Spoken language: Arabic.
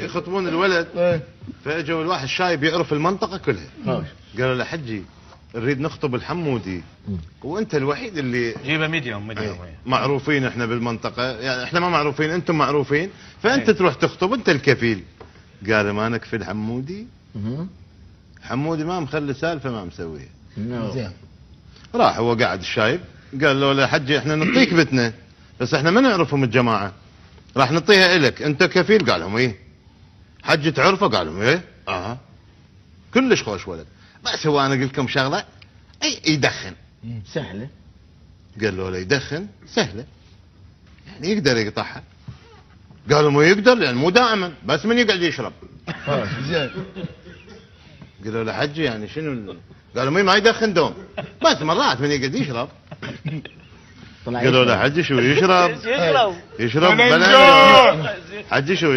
يخطبون الولد. فاجوا الواحد شايب يعرف المنطقه كلها. قالوا له حجي نريد نخطب الحمودي وانت الوحيد اللي جيبه ميديوم معروفين احنا بالمنطقه، يعني احنا ما معروفين انتم معروفين، فانت تروح تخطب انت الكفيل. قال ما نكفي الحمودي؟ حمودي ما مخلي سالفه ما مسويها. زين. راح هو قاعد الشايب قال له لا حجي احنا نعطيك بتنا بس احنا ما نعرفهم الجماعه، راح نعطيها الك انت كفيل. قال لهم ايه؟ حجي تعرفه؟ قال لهم ايه؟ كلش خوش ولد، بس هو انا قلت لكم شغله، اي يدخن. سهله. قال له لا يدخن سهله، يعني يقدر يقطعها. قالوا ما يقدر يعني مو دائما بس من يقعد يشرب. زين. قالوا له حجي يعني شنو؟ قالوا ما يدخن دوم بس مرات من يقعد يشرب. قالوا له حجي شو يشرب؟ يشرب بلا حجي شو